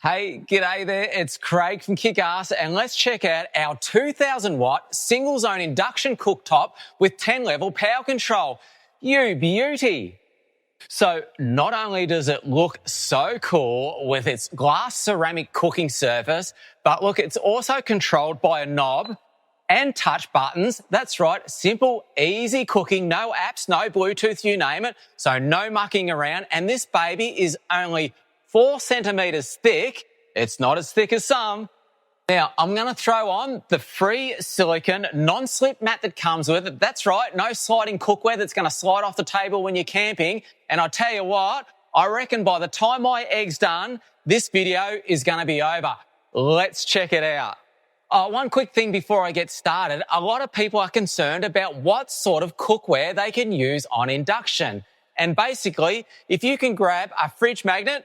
Hey, g'day there, it's Craig from KickAss and let's check out our 2000 watt single zone induction cooktop with 10 level power control. You beauty! So not only does it look so cool with its glass ceramic cooking surface, but look, it's also controlled by a knob and touch buttons. That's right, simple, easy cooking, no apps, no Bluetooth, you name it. So no mucking around. And this baby is only 4 centimeters thick. It's not as thick as some. Now, I'm going to throw on the free silicone non-slip mat that comes with it. That's right, no sliding cookware that's going to slide off the table when you're camping. And I'll tell you what, I reckon by the time my egg's done, this video is going to be over. Let's check it out. One quick thing before I get started. A lot of people are concerned about what sort of cookware they can use on induction. And basically, if you can grab a fridge magnet,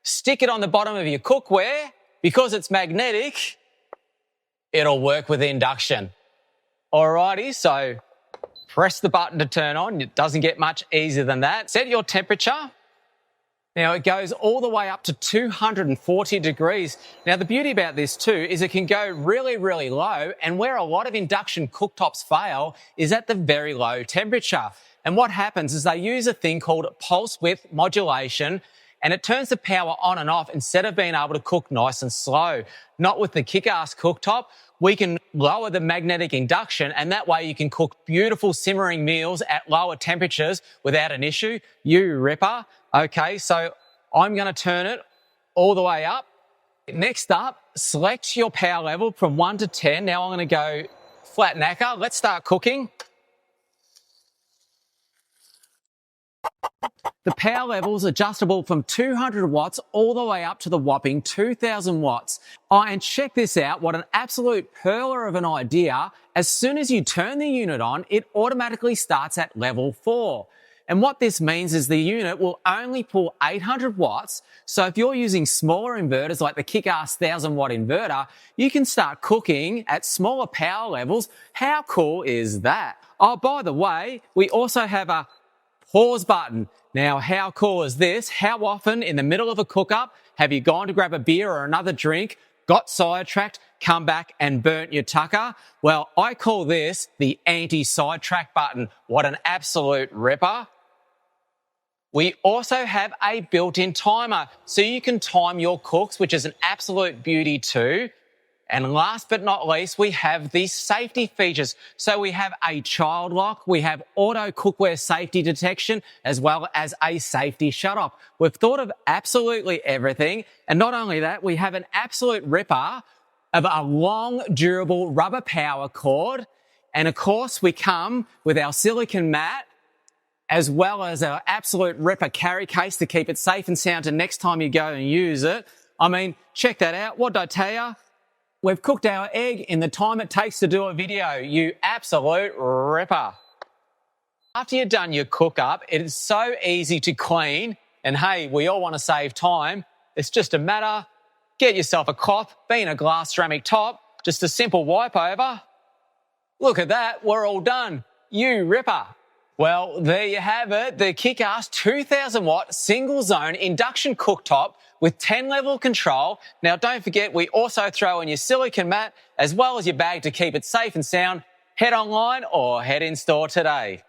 stick it on the bottom of your cookware, because it's magnetic, it'll work with induction. Alrighty, so press the button to turn on. It doesn't get much easier than that. Set your temperature. Now, it goes all the way up to 240 degrees. Now, the beauty about this too is it can go really, really low, and where a lot of induction cooktops fail is at the very low temperature. And what happens is they use a thing called pulse width modulation, and it turns the power on and off instead of being able to cook nice and slow. Not with the KickAss cooktop. We can lower the magnetic induction, and that way you can cook beautiful simmering meals at lower temperatures without an issue. You ripper. Okay, so I'm going to turn it all the way up. Next up, select your power level from 1 to 10. Now I'm going to go flat knacker. Let's start cooking. The power level's adjustable from 200 watts all the way up to the whopping 2000 watts. And check this out, what an absolute perler of an idea. As soon as you turn the unit on, it automatically starts at level 4. And what this means is the unit will only pull 800 watts. So if you're using smaller inverters like the KickAss 1000W inverter, you can start cooking at smaller power levels. How cool is that? Oh, by the way, we also have a pause button. Now, how cool is this? How often in the middle of a cook-up have you gone to grab a beer or another drink, got sidetracked, come back and burnt your tucker? Well, I call this the anti-sidetrack button. What an absolute ripper. We also have a built-in timer, so you can time your cooks, which is an absolute beauty too. And last but not least, we have these safety features. So we have a child lock, we have auto cookware safety detection, as well as a safety shut-off. We've thought of absolutely everything. And not only that, we have an absolute ripper of a long, durable rubber power cord. And of course, we come with our silicone mat, as well as our absolute ripper carry case to keep it safe and sound to next time you go and use it. I mean, check that out. What did I tell you? We've cooked our egg in the time it takes to do a video. You absolute ripper. After you've done your cook up, it is so easy to clean. And hey, we all want to save time. It's just a matter, get yourself a cloth, being a glass ceramic top, just a simple wipe over. Look at that, we're all done. You ripper. Well, there you have it, the KickAss 2000 watt single zone induction cooktop with 10 level control. Now don't forget, we also throw in your silicone mat as well as your bag to keep it safe and sound. Head online or head in store today.